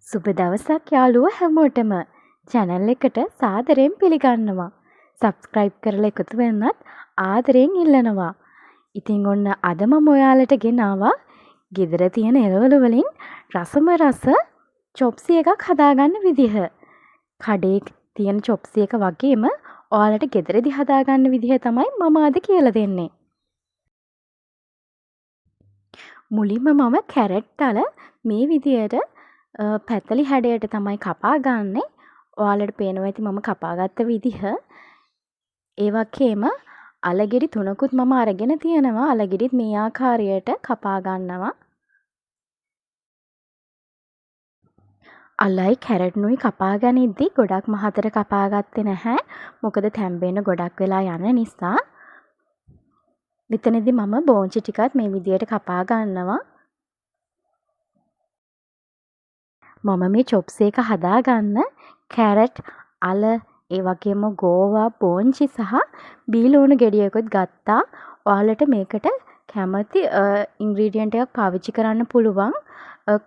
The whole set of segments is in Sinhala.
සුබ දවසක් යාළුවෝ හැමෝටම. channel එකට සාදරයෙන් පිළිගන්නවා. subscribe කරලා එකතු වෙන්නත් ආදරයෙන් ඉල්ලනවා. ඉතින් ඔන්න අද මම ඔයාලට ගෙනාවා ගෙදර තියෙන එළවලු වලින් රසම රස චොප්සි එකක් හදාගන්න විදිහ. කඩේ තියෙන චොප්සි එක වගේම ඔයාලට ගෙදරදී හදාගන්න විදිහ තමයි මම අද කියලා දෙන්නේ. මුලින්ම මම කැරට් තල මේ විදියට පැතලි හැඩයට තමයි කපා ගන්නෙ. ඔයාලට පේනවා ඇති මම කපාගත්ත විදිහ. ඒ වගේම අලගෙඩි 3කුත් මම අරගෙන තියෙනවා. අලගෙඩිත් මේ ආකාරයට කපා ගන්නවා. අලයි කැරට්නුයි කපා ගනිද්දි ගොඩක් මහතට කපා ගත්තේ නැහැ. මොකද තැම්බෙන්න ගොඩක් වෙලා යන නිසා. මෙතනදී මම බෝංචි ටිකත් මේ විදියට කපා ගන්නවා. මම මේ චොප්ස් එක හදාගන්න කැරට් අල ඒ වගේම ගෝවා බෝංචි සහ බීලුණු ගෙඩියකුත් ගත්තා. ඔයාලට මේකට කැමති ඉන්ග්‍රීඩියන්ට් එකක් පාවිච්චි කරන්න පුළුවන්.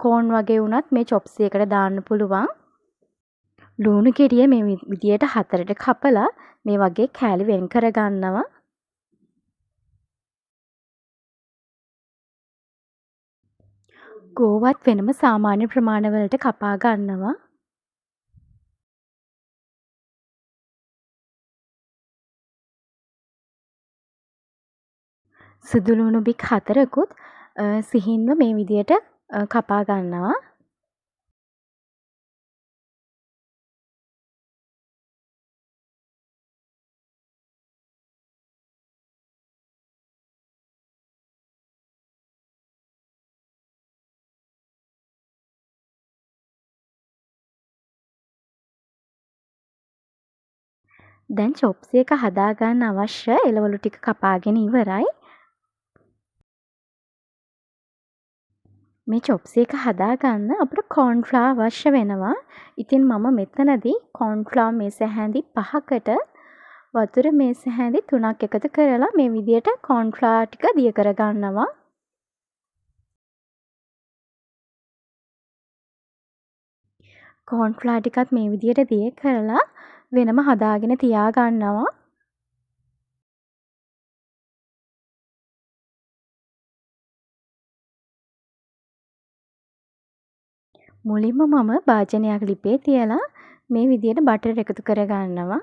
කෝන් වගේ වුණත් මේ චොප්ස් එකට දාන්න පුළුවන්. ලුණු ගෙඩිය මේ විදියට 4ට කපලා මේ වගේ කෑලි වෙන් කර ගන්නවා. ගෝවත් වෙනම සාමාන්‍ය ප්‍රමාණවලට කපා ගන්නවා. සුදුලුණු බික් 4කුත් සිහින්ව මේ විදියට කපා ගන්නවා. දැන් චොප්ස් එක හදාගන්න අවශ්‍ය එළවලු ටික කපාගෙන ඉවරයි. මේ චොප්ස් එක හදාගන්න අපිට කෝන්ෆ්ලවර් අවශ්‍ය වෙනවා. ඉතින් මම මෙතනදී කෝන්ෆ්ලවර් මේස හැඳි 5කට වතුර මේස හැඳි 3ක් එකතු කරලා මේ විදියට කෝන්ෆ්ලවර් ටික දිය කර ගන්නවා. කෝන්ෆ්ලවර් ටිකත් මේ විදියට දිය කරලා වෙනම හදාගෙන තියා ගන්නවා. මුලින්ම මම භාජනයක් ලිපේ තියලා මේ විදියට බටර් එකතු කර ගන්නවා.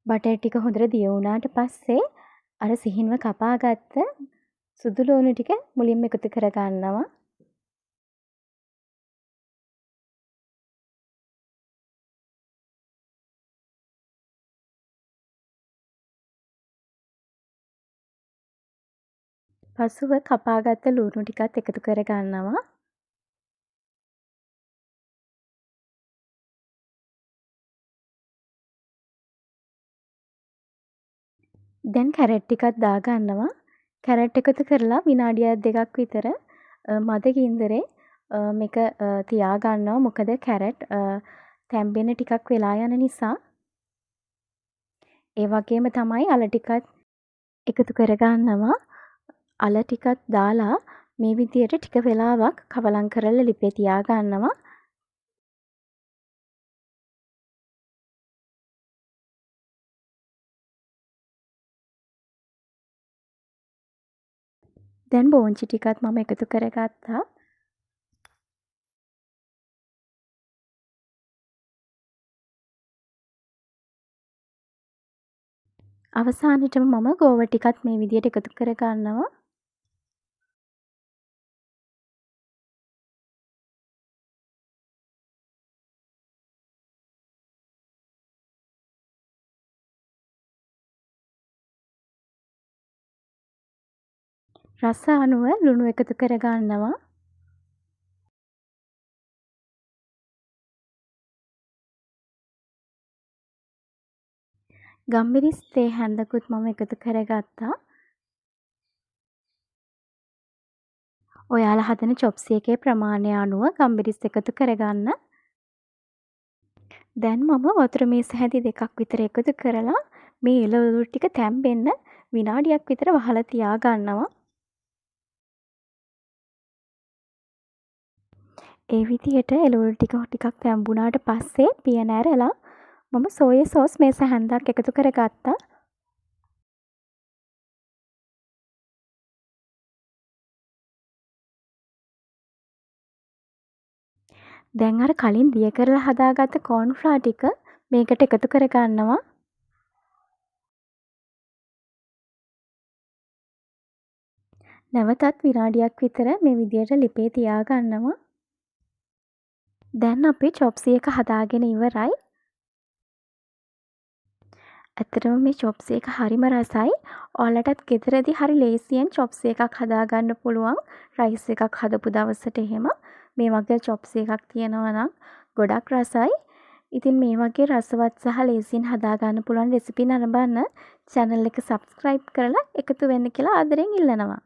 බටර් ටික හොඳට දිය වුණාට පස්සේ අර සිහින්ව කපාගත්ත සුදු ලුණු ටික මුලින්ම එකතු කර ගන්නවා. පසුව කපාගත්ත ලුණු ටිකත් එකතු කර ගන්නවා. දැන් කැරට් ටිකත් දා ගන්නවා. කැරට් එකතු කරලා විනාඩියක් දෙකක් විතර මද ගින්දරේ මේක තියා ගන්නවා. මොකද කැරට් තැම්බෙන්න ටිකක් වෙලා යන නිසා. ඒ වගේම තමයි අල ටිකත් එකතු කර ගන්නවා. අල ටිකත් දාලා මේ විදියට ටික වෙලාවක් කවලම් කරලා ලිපේ තියා ගන්නවා. දැන් බෝංචි ටිකත් මම එකතු කරගත්තා. අවසානෙටම මම ගෝව ටිකත් මේ විදියට එකතු කර ගන්නවා. රස අනුව ලුණු එකතු කර ගන්නවා. ගම්මිරිස් තේ හැන්දකුත් මම එකතු කරගත්තා. ඔයාලා හදන චොප්ස් එකේ ප්‍රමාණය අනුව ගම්මිරිස් එකතු කරගන්න. දැන් මම වතුර මේස හැඳි 2ක් විතර එකතු කරලා මේ එළවලු ටික තැම්බෙන්න විනාඩියක් විතර වහලා තියාගන්නවා. ඒ විදිහට එළවලු ටිකක් තැම්බුණාට පස්සේ පියන ඇරලා මම සෝයා සෝස් මේස හැන්දක් එකතු කරගත්තා. දැන් අර කලින් දිය කරලා හදාගත්ත කෝර්න්ෆ්ලවර් ටික මේකට එකතු කරගන්නවා. නැවතත් විනාඩියක් විතර මේ විදිහට ලිපේ තියාගන්නවා. දැන් අපි චොප්සි එක හදාගෙන ඉවරයි. ඇත්තටම මේ චොප්සි එක හරිම රසයි. ඔයාලටත් ගෙදරදී හරි ලේසියෙන් චොප්සි එකක් හදාගන්න පුළුවන්. රයිස් එකක් හදපු දවසට එහෙම මේ වගේ චොප්සි එකක් තියෙනවා නම් ගොඩක් රසයි. ඉතින් මේ වගේ රසවත් සහ ලේසියෙන් හදාගන්න පුළුවන් රෙසිපි නරඹන්න channel එක subscribe කරලා එකතු වෙන්න කියලා ආදරෙන් ඉල්ලනවා.